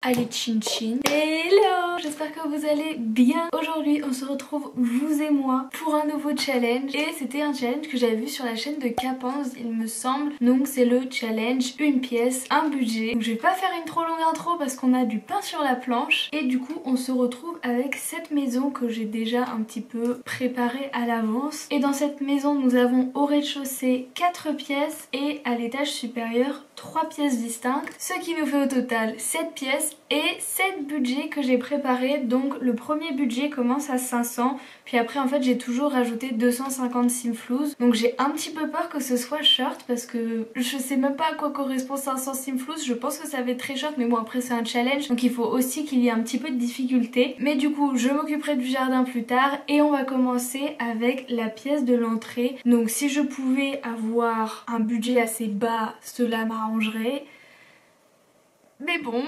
Allez, chin chin. Hello, j'espère que vous allez bien. Aujourd'hui on se retrouve vous et moi pour un nouveau challenge. Et c'était un challenge que j'avais vu sur la chaîne de Capenz il me semble. Donc c'est le challenge une pièce, un budget. Donc je vais pas faire une trop longue intro parce qu'on a du pain sur la planche. Et du coup on se retrouve avec cette maison que j'ai déjà un petit peu préparée à l'avance. Et dans cette maison nous avons au rez-de-chaussée 4 pièces et à l'étage supérieur 3 pièces distinctes. Ce qui nous fait au total 7 pièces. Et 7 budgets que j'ai préparés. Donc le premier budget commence à 500, puis après en fait j'ai toujours rajouté 250 simflouz. Donc j'ai un petit peu peur que ce soit short parce que je sais même pas à quoi correspond 500 simflouz. Je pense que ça va être très short, mais bon après c'est un challenge donc il faut aussi qu'il y ait un petit peu de difficulté. Mais du coup je m'occuperai du jardin plus tard et on va commencer avec la pièce de l'entrée. Donc si je pouvais avoir un budget assez bas, cela m'arrangerait. Mais bon...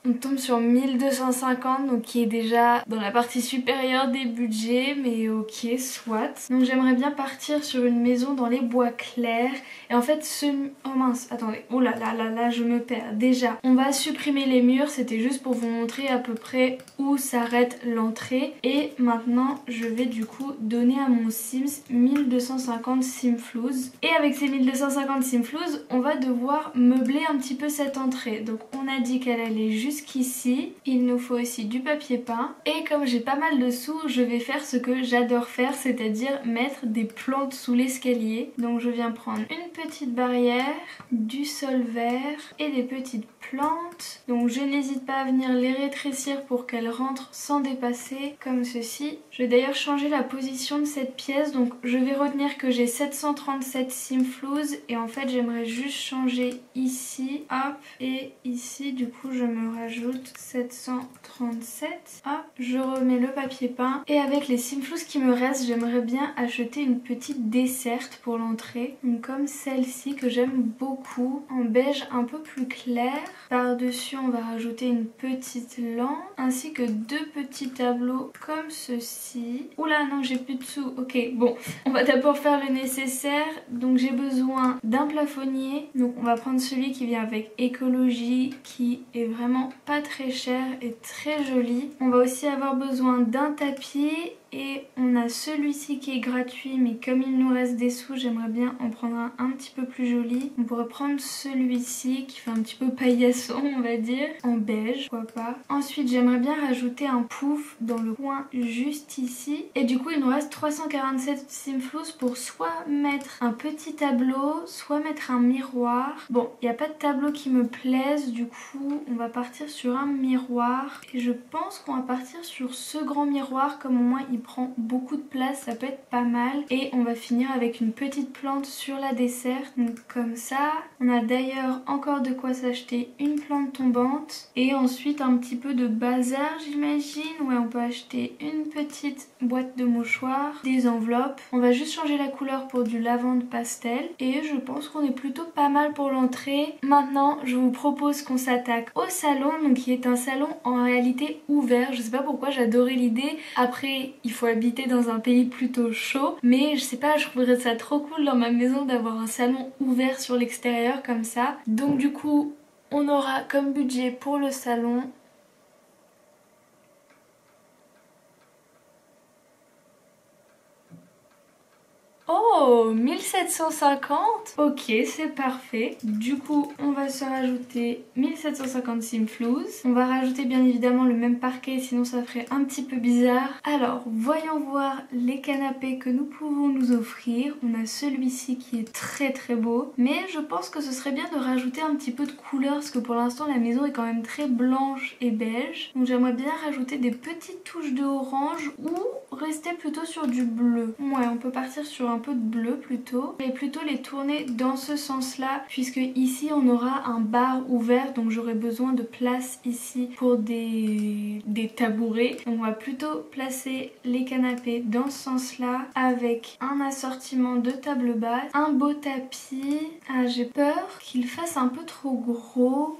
On tombe sur 1250, donc qui est déjà dans la partie supérieure des budgets, mais ok, soit. Donc j'aimerais bien partir sur une maison dans les bois clairs. Et en fait oh mince, attendez, oh là là là là, je me perds. Déjà, on va supprimer les murs, c'était juste pour vous montrer à peu près où s'arrête l'entrée. Et maintenant, je vais du coup donner à mon Sims 1250 simflouz. Et avec ces 1250 simflouz, on va devoir meubler un petit peu cette entrée. Donc on a dit qu'elle allait jusqu'ici. Il nous faut aussi du papier peint. Et comme j'ai pas mal de sous, je vais faire ce que j'adore faire, c'est-à-dire mettre des plantes sous l'escalier. Donc je viens prendre une petite barrière, du sol vert et des petites plantes. Donc je n'hésite pas à venir les rétrécir pour qu'elles rentrent sans dépasser, comme ceci. Je vais d'ailleurs changer la position de cette pièce. Donc je vais retenir que j'ai 737 simflouz et en fait j'aimerais juste changer ici, hop, et ici du coup je me rajoute 737. Hop, je remets le papier peint et avec les simflouz qui me restent, j'aimerais bien acheter une petite desserte pour l'entrée. Donc comme celle-ci que j'aime beaucoup, en beige un peu plus clair. Par-dessus, on va rajouter une petite lampe ainsi que 2 petits tableaux comme ceci. Oula, non, j'ai plus de sous. Ok, bon, on va d'abord faire le nécessaire. Donc j'ai besoin d'un plafonnier. Donc on va prendre celui qui vient avec écologie, qui est vraiment pas très cher et très joli. On va aussi avoir besoin d'un tapis. Et on a celui-ci qui est gratuit, mais comme il nous reste des sous, j'aimerais bien en prendre un petit peu plus joli. On pourrait prendre celui-ci qui fait un petit peu paillasson, on va dire, en beige, pourquoi pas. Ensuite, j'aimerais bien rajouter un pouf dans le coin juste ici. Et du coup, il nous reste 347 simflouz pour soit mettre un petit tableau, soit mettre un miroir. Bon, il n'y a pas de tableau qui me plaise, du coup, on va partir sur un miroir. Et je pense qu'on va partir sur ce grand miroir, comme au moins il prend beaucoup de place, ça peut être pas mal. Et on va finir avec une petite plante sur la desserte, donc comme ça. On a d'ailleurs encore de quoi s'acheter une plante tombante et ensuite un petit peu de bazar, j'imagine. Ouais, on peut acheter une petite boîte de mouchoirs, des enveloppes. On va juste changer la couleur pour du lavande pastel et je pense qu'on est plutôt pas mal pour l'entrée. Maintenant, je vous propose qu'on s'attaque au salon, donc qui est un salon en réalité ouvert. Je sais pas pourquoi j'adorais l'idée. Après, il faut habiter dans un pays plutôt chaud, mais je sais pas, je trouverais ça trop cool dans ma maison d'avoir un salon ouvert sur l'extérieur comme ça. Donc du coup, on aura comme budget pour le salon oh, 1750. Ok, c'est parfait. Du coup, on va se rajouter 1750 simflouz. On va rajouter bien évidemment le même parquet, sinon ça ferait un petit peu bizarre. Alors, voyons voir les canapés que nous pouvons nous offrir. On a celui-ci qui est très très beau. Mais je pense que ce serait bien de rajouter un petit peu de couleur parce que pour l'instant, la maison est quand même très blanche et beige. Donc j'aimerais bien rajouter des petites touches de orange ou rester plutôt sur du bleu. Ouais, on peut partir sur un peu de bleu plutôt, mais plutôt les tourner dans ce sens là, puisque ici on aura un bar ouvert, donc j'aurai besoin de place ici pour des tabourets. Donc on va plutôt placer les canapés dans ce sens là avec un assortiment de tables basses, un beau tapis. Ah, j'ai peur qu'il fasse un peu trop gros.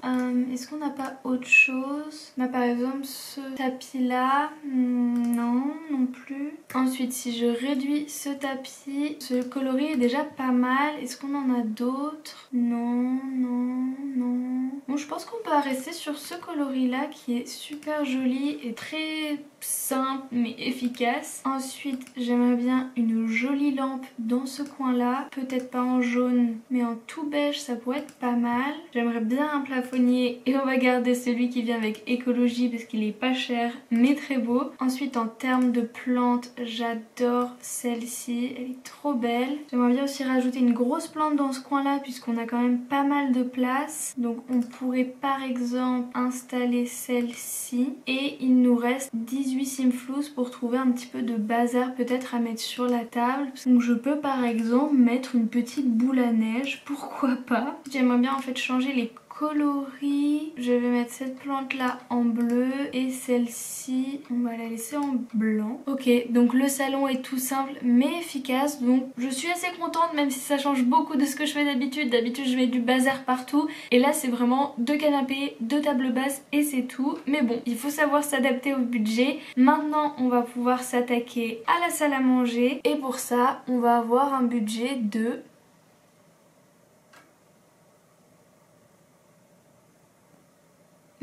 Est-ce qu'on n'a pas autre chose? On a par exemple ce tapis là. Non, non plus. Ensuite, si je réduis ce tapis coloris. Ce coloris est déjà pas mal. Est-ce qu'on en a d'autres? Non, non, non. Bon, je pense qu'on va rester sur ce coloris là qui est super joli et très simple mais efficace. Ensuite, j'aimerais bien une jolie lampe dans ce coin là. Peut-être pas en jaune mais en tout beige, ça pourrait être pas mal. J'aimerais bien un plafonnier et on va garder celui qui vient avec écologie parce qu'il est pas cher mais très beau. Ensuite, en termes de plantes, j'adore celle-ci. Elle est trop belle. J'aimerais bien aussi rajouter une grosse plante dans ce coin là puisqu'on a quand même pas mal de place. Donc on pourrait par exemple installer celle-ci et il nous reste 18 Simflouz pour trouver un petit peu de bazar peut-être à mettre sur la table. Donc je peux par exemple mettre une petite boule à neige, pourquoi pas. J'aimerais bien en fait changer les coloris. Je vais mettre cette plante là en bleu et celle-ci on va la laisser en blanc. Ok, donc le salon est tout simple mais efficace, donc je suis assez contente même si ça change beaucoup de ce que je fais d'habitude. D'habitude je mets du bazar partout et là c'est vraiment 2 canapés, 2 tables basses et c'est tout. Mais bon, il faut savoir s'adapter au budget. Maintenant on va pouvoir s'attaquer à la salle à manger et pour ça on va avoir un budget de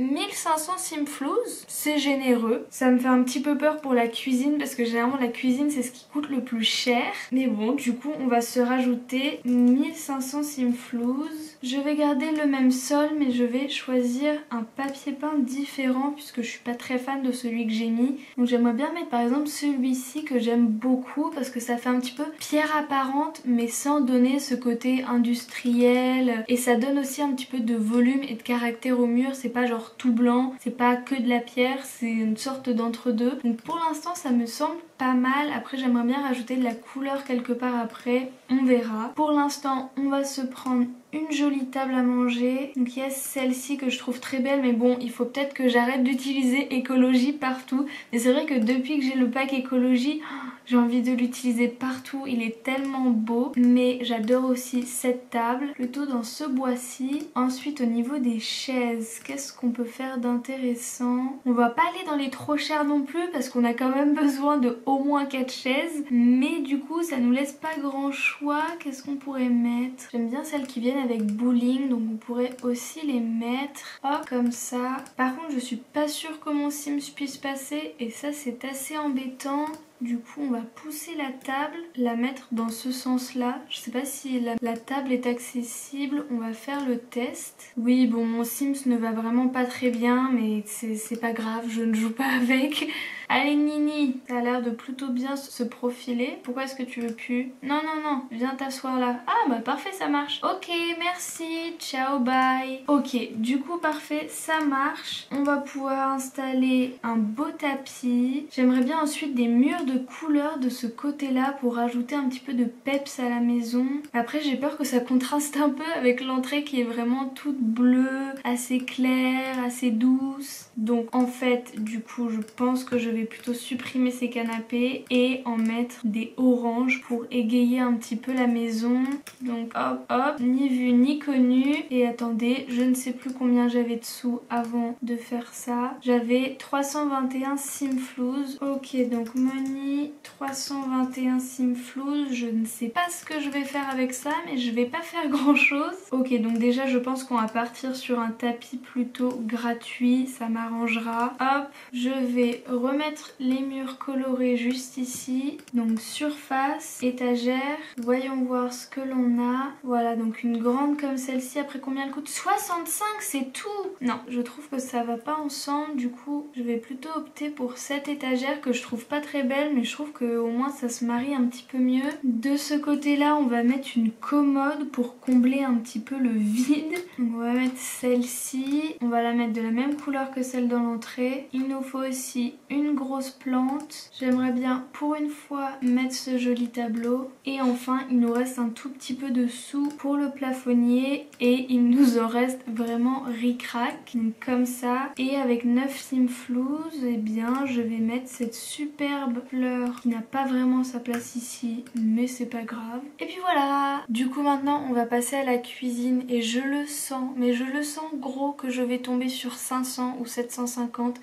1500 Simflouz, c'est généreux. Ça me fait un petit peu peur pour la cuisine parce que généralement la cuisine c'est ce qui coûte le plus cher. Mais bon, du coup on va se rajouter 1500 Simflouz. Je vais garder le même sol mais je vais choisir un papier peint différent puisque je suis pas très fan de celui que j'ai mis. Donc j'aimerais bien mettre par exemple celui-ci que j'aime beaucoup parce que ça fait un petit peu pierre apparente mais sans donner ce côté industriel. Et ça donne aussi un petit peu de volume et de caractère au mur. C'est pas genre tout blanc, c'est pas que de la pierre, c'est une sorte d'entre-deux. Donc pour l'instant ça me semble pas mal. Après j'aimerais bien rajouter de la couleur quelque part après, on verra. Pour l'instant on va se prendre une jolie table à manger. Donc il y a celle-ci que je trouve très belle mais bon il faut peut-être que j'arrête d'utiliser écologie partout. Mais c'est vrai que depuis que j'ai le pack écologie, j'ai envie de l'utiliser partout, il est tellement beau. Mais j'adore aussi cette table, plutôt dans ce bois-ci. Ensuite au niveau des chaises, qu'est-ce qu'on peut faire d'intéressant? On va pas aller dans les trop chers non plus parce qu'on a quand même besoin de au moins 4 chaises. Mais du coup ça nous laisse pas grand choix. Qu'est-ce qu'on pourrait mettre? J'aime bien celles qui viennent avec bowling, donc on pourrait aussi les mettre hop comme ça. Par contre je suis pas sûre que mon Sims puisse passer et ça c'est assez embêtant. Du coup on va pousser la table, la mettre dans ce sens là. Je sais pas si la table est accessible, on va faire le test. Oui bon mon Sims ne va vraiment pas très bien mais c'est pas grave, je ne joue pas avec. Allez Nini, t'as l'air de plutôt bien se profiler. Pourquoi est-ce que tu veux plus? Non non non, viens t'asseoir là. Ah bah parfait ça marche. Ok merci, ciao bye. Ok du coup parfait ça marche. On va pouvoir installer un beau tapis. J'aimerais bien ensuite des murs de couleur de ce côté là pour rajouter un petit peu de peps à la maison. Après j'ai peur que ça contraste un peu avec l'entrée qui est vraiment toute bleue, assez claire, assez douce. Donc en fait du coup je pense que je vais plutôt supprimer ces canapés et en mettre des oranges pour égayer un petit peu la maison. Donc hop hop, ni vu ni connu. Et attendez, je ne sais plus combien j'avais de sous avant de faire ça. J'avais 321 Simflouz. Ok donc money 321 Simflouz. Je ne sais pas ce que je vais faire avec ça mais je vais pas faire grand chose. Ok donc déjà je pense qu'on va partir sur un tapis plutôt gratuit, ça m'arrangera. Hop, je vais remettre les murs colorés juste ici. Donc surface, étagère, voyons voir ce que l'on a. Voilà donc une grande comme celle-ci. Après combien elle coûte? 65 c'est tout. Non je trouve que ça va pas ensemble. Du coup je vais plutôt opter pour cette étagère que je trouve pas très belle mais je trouve qu'au moins ça se marie un petit peu mieux. De ce côté là on va mettre une commode pour combler un petit peu le vide. Donc on va mettre celle-ci. On va la mettre de la même couleur que celle dans l'entrée. Il nous faut aussi une grosse plante. J'aimerais bien pour une fois mettre ce joli tableau. Et enfin il nous reste un tout petit peu de sous pour le plafonnier et il nous en reste vraiment ric-rac. Donc comme ça. Et avec 9 Simflouz, eh bien je vais mettre cette superbe fleur qui n'a pas vraiment sa place ici mais c'est pas grave. Et puis voilà. Du coup maintenant on va passer à la cuisine et je le sens, mais je le sens gros que je vais tomber sur 500 ou 750.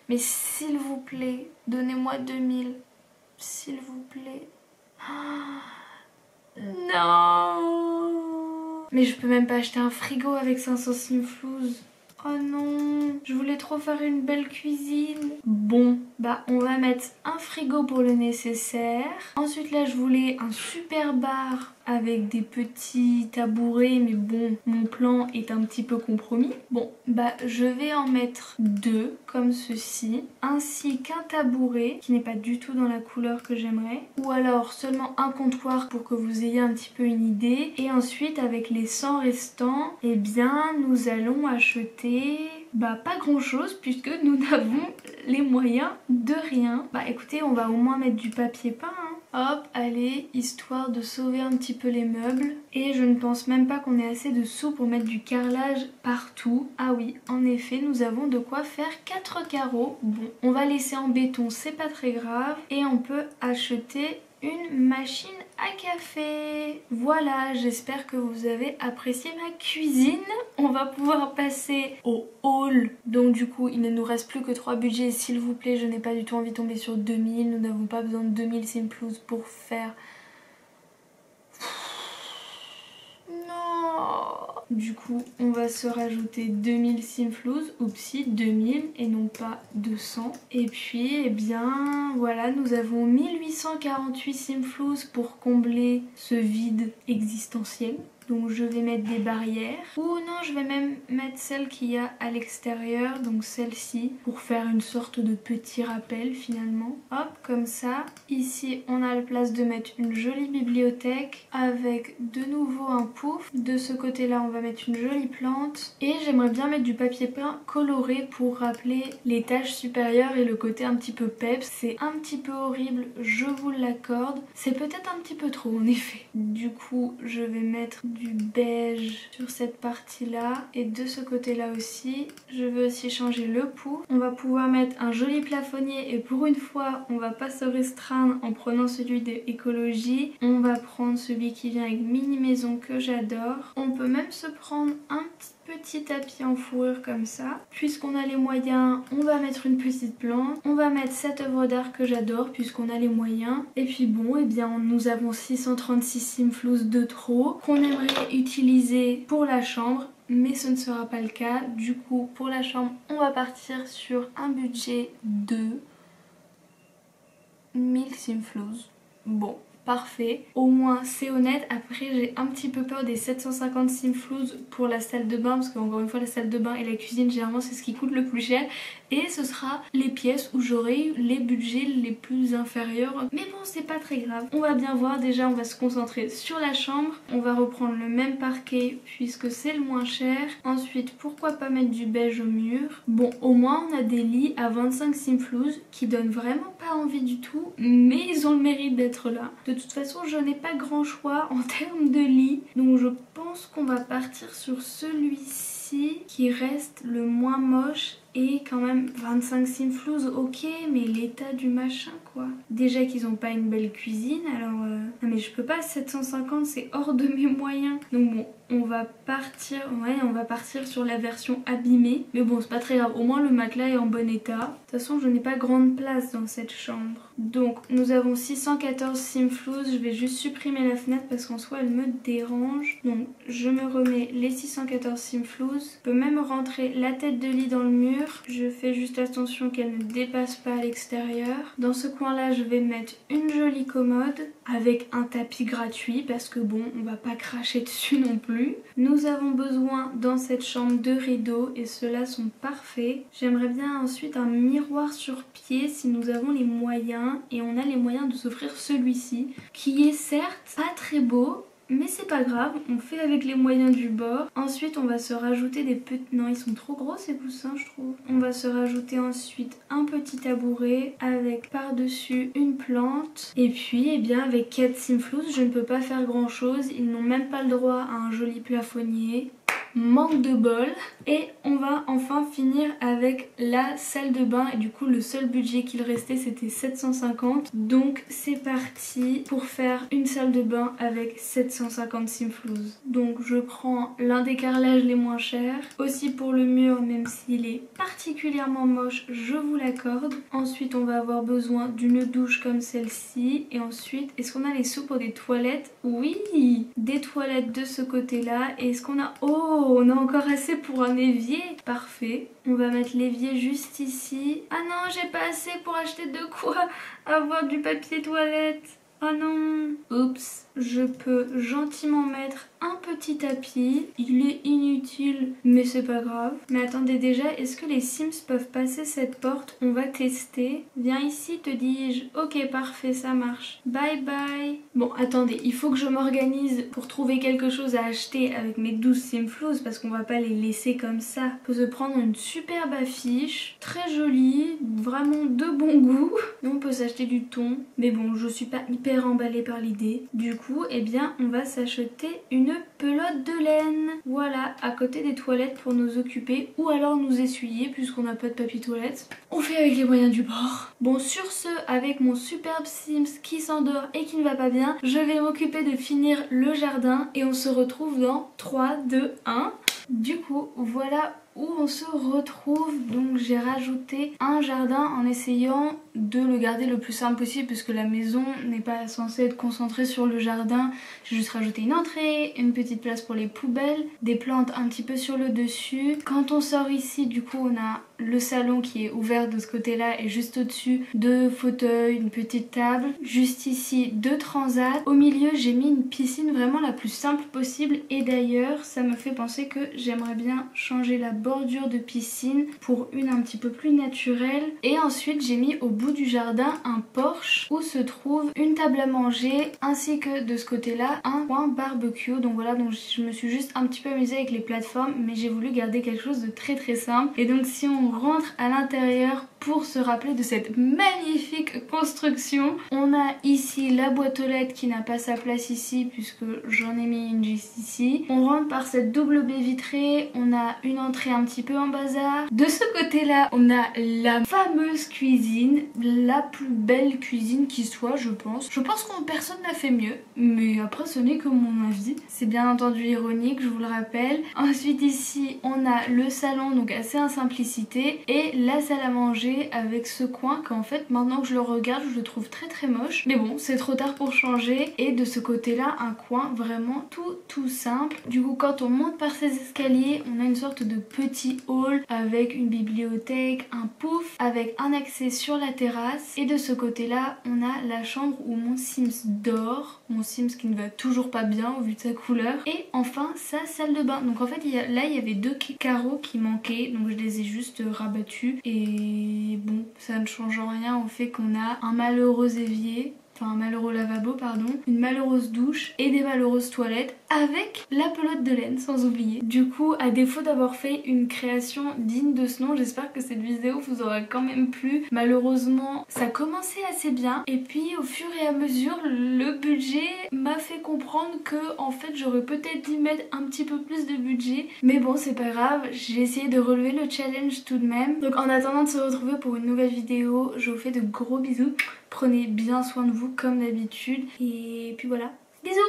Mais s'il vous plaît, donnez-moi 2000. S'il vous plaît. Non. Mais je peux même pas acheter un frigo avec 500 simflouz. Oh non, je voulais trop faire une belle cuisine. Bon, bah on va mettre un frigo pour le nécessaire. Ensuite là je voulais un super bar avec des petits tabourets, mais bon, mon plan est un petit peu compromis. Bon, bah je vais en mettre 2 comme ceci, ainsi qu'un tabouret qui n'est pas du tout dans la couleur que j'aimerais, ou alors seulement un comptoir pour que vous ayez un petit peu une idée. Et ensuite avec les 100 restants, eh bien nous allons acheter pas grand chose puisque nous n'avons les moyens de rien. Bah écoutez, on va au moins mettre du papier peint, hein. Hop, allez, histoire de sauver un petit peu les meubles. Et je ne pense même pas qu'on ait assez de sous pour mettre du carrelage partout. Ah oui, en effet, nous avons de quoi faire 4 carreaux. Bon, on va laisser en béton, c'est pas très grave. Et on peut acheter une machine à café. Voilà, j'espère que vous avez apprécié ma cuisine. On va pouvoir passer au haul. Donc du coup, il ne nous reste plus que 3 budgets. S'il vous plaît, je n'ai pas du tout envie de tomber sur 2000. Nous n'avons pas besoin de 2000 simflouz pour faire... Non. Du coup, on va se rajouter 2000 simflouz, oupsie, 2000 et non pas 200. Et puis, eh bien, voilà, nous avons 1848 simflouz pour combler ce vide existentiel. Donc je vais mettre des barrières. Ou non, je vais même mettre celle qu'il y a à l'extérieur, donc celle-ci, pour faire une sorte de petit rappel finalement. Hop, comme ça. Ici, on a la place de mettre une jolie bibliothèque avec de nouveau un pouf. De ce côté-là, on va mettre une jolie plante. Et j'aimerais bien mettre du papier peint coloré pour rappeler les taches supérieures et le côté un petit peu peps. C'est un petit peu horrible, je vous l'accorde. C'est peut-être un petit peu trop en effet. Du coup, je vais mettre du beige sur cette partie là et de ce côté là aussi. Je veux aussi changer le pouls. On va pouvoir mettre un joli plafonnier et pour une fois on va pas se restreindre en prenant celui d'écologie. On va prendre celui qui vient avec mini maison que j'adore. On peut même se prendre un petit tapis en fourrure comme ça. Puisqu'on a les moyens, on va mettre une petite plante. On va mettre cette œuvre d'art que j'adore puisqu'on a les moyens. Et puis bon, eh bien nous avons 636 simflouz de trop qu'on aimerait utiliser pour la chambre. Mais ce ne sera pas le cas. Du coup, pour la chambre, on va partir sur un budget de 1000 simflouz. Bon. Parfait, au moins c'est honnête. Après j'ai un petit peu peur des 750 simflouz pour la salle de bain parce qu'encore une fois la salle de bain et la cuisine généralement c'est ce qui coûte le plus cher et ce sera les pièces où j'aurai eu les budgets les plus inférieurs. Mais bon, c'est pas très grave, on va bien voir. Déjà on va se concentrer sur la chambre, on va reprendre le même parquet puisque c'est le moins cher. Ensuite pourquoi pas mettre du beige au mur. Bon, au moins on a des lits à 25 simflouz qui donnent vraiment pas envie du tout, mais ils ont le mérite d'être là. De toute façon, je n'ai pas grand choix en termes de lit. Donc je pense qu'on va partir sur celui-ci qui reste le moins moche. Et quand même 25 simflouz, ok, mais l'état du machin quoi. Déjà qu'ils ont pas une belle cuisine, alors... Non mais je peux pas, 750 c'est hors de mes moyens. Donc bon, on va partir sur la version abîmée. Mais bon, c'est pas très grave, au moins le matelas est en bon état. De toute façon, je n'ai pas grande place dans cette chambre. Donc nous avons 614 simflouz, je vais juste supprimer la fenêtre parce qu'en soi elle me dérange. Donc je me remets les 614 simflouz. Je peux même rentrer la tête de lit dans le mur. Je fais juste attention qu'elle ne dépasse pas à l'extérieur. Dans ce coin là je vais mettre une jolie commode avec un tapis gratuit parce que bon, on va pas cracher dessus non plus. Nous avons besoin dans cette chambre de rideaux et ceux-là sont parfaits. J'aimerais bien ensuite un miroir sur pied si nous avons les moyens, et on a les moyens de s'offrir celui-ci qui est certes pas très beau, mais c'est pas grave, on fait avec les moyens du bord. Ensuite on va se rajouter des petits... Non, ils sont trop gros ces coussins je trouve. On va se rajouter ensuite un petit tabouret avec par-dessus une plante. Et puis eh bien avec 4 simflouz je ne peux pas faire grand chose. Ils n'ont même pas le droit à un joli plafonnier. manque de bol. Et on va enfin finir avec la salle de bain. Et du coup le seul budget qu'il restait c'était 750. Donc c'est parti pour faire une salle de bain avec 750 Simflouz. Donc je prends l'un des carrelages les moins chers. Aussi pour le mur, même s'il est particulièrement moche, je vous l'accorde. Ensuite on va avoir besoin d'une douche comme celle-ci. Et ensuite, est-ce qu'on a les sous pour des toilettes? Oui, des toilettes de ce côté-là. Et est-ce qu'on a... Oh, on a encore assez pour un évier. Parfait. On va mettre l'évier juste ici. Ah non, j'ai pas assez pour acheter de quoi avoir du papier toilette. Oh non. Oups. Je peux gentiment mettre un petit tapis. Il est inutile, mais c'est pas grave. Mais attendez déjà, est-ce que les Sims peuvent passer cette porte? On va tester. Viens ici, te dis-je. Ok, parfait, ça marche. Bye bye. Bon, attendez, il faut que je m'organise pour trouver quelque chose à acheter avec mes 12 Simflouz parce qu'on va pas les laisser comme ça. Il faut se prendre une superbe affiche, très jolie, vraiment de bon goût. Et on peut s'acheter du thon. Mais bon, je suis pas hyper emballée par l'idée. Du coup, eh bien, on va s'acheter une pelote de laine. Voilà, à côté des toilettes pour nous occuper ou alors nous essuyer puisqu'on n'a pas de papier toilette. On fait avec les moyens du bord. Bon, sur ce, avec mon superbe Sims qui s'endort et qui ne va pas bien, je vais m'occuper de finir le jardin et on se retrouve dans 3, 2, 1. Du coup, voilà où on se retrouve. Donc j'ai rajouté un jardin en essayant de le garder le plus simple possible puisque la maison n'est pas censée être concentrée sur le jardin. J'ai juste rajouté une entrée, une petite place pour les poubelles, des plantes un petit peu sur le dessus. Quand on sort ici, du coup on a le salon qui est ouvert de ce côté là et juste au dessus 2 fauteuils, une petite table, juste ici 2 transats. Au milieu j'ai mis une piscine vraiment la plus simple possible et d'ailleurs ça me fait penser que j'aimerais bien changer la bordure de piscine pour une un petit peu plus naturelle. Et ensuite j'ai mis au bout du jardin un porche où se trouve une table à manger ainsi que de ce côté là un coin barbecue. Donc voilà, donc je me suis juste un petit peu amusée avec les plateformes mais j'ai voulu garder quelque chose de très très simple. Et donc si on rentre à l'intérieur pour se rappeler de cette magnifique construction, on a ici la boîte aux lettres qui n'a pas sa place ici puisque j'en ai mis une juste ici. On rentre par cette double baie vitrée, on a une entrée un petit peu en bazar. De ce côté là on a la fameuse cuisine, la plus belle cuisine qui soit je pense. Je pense que personne n'a fait mieux, mais après ce n'est que mon avis. C'est bien entendu ironique, je vous le rappelle. Ensuite ici on a le salon, donc assez en simplicité, et la salle à manger avec ce coin qu'en fait maintenant que je le regarde je le trouve très très moche. Mais bon, c'est trop tard pour changer. Et de ce côté là un coin vraiment tout simple. Du coup quand on monte par ces escaliers on a une sorte de petit hall avec une bibliothèque, un pouf, avec un accès sur la terrasse. Et de ce côté là on a la chambre où mon Sims dort. Mon Sims qui ne va toujours pas bien au vu de sa couleur. Et enfin sa salle de bain. Donc en fait là il y avait 2 carreaux qui manquaient, donc je les ai juste rabattus. Et bon, ça ne change rien au fait qu'on a un malheureux évier, enfin un malheureux lavabo pardon, une malheureuse douche et des malheureuses toilettes avec la pelote de laine sans oublier. Du coup, à défaut d'avoir fait une création digne de ce nom, j'espère que cette vidéo vous aura quand même plu. Malheureusement ça commençait assez bien et puis au fur et à mesure le budget m'a fait comprendre que en fait j'aurais peut-être dû mettre un petit peu plus de budget, mais bon c'est pas grave, j'ai essayé de relever le challenge tout de même. Donc en attendant de se retrouver pour une nouvelle vidéo, je vous fais de gros bisous, prenez bien soin de vous comme d'habitude et puis voilà, bisous.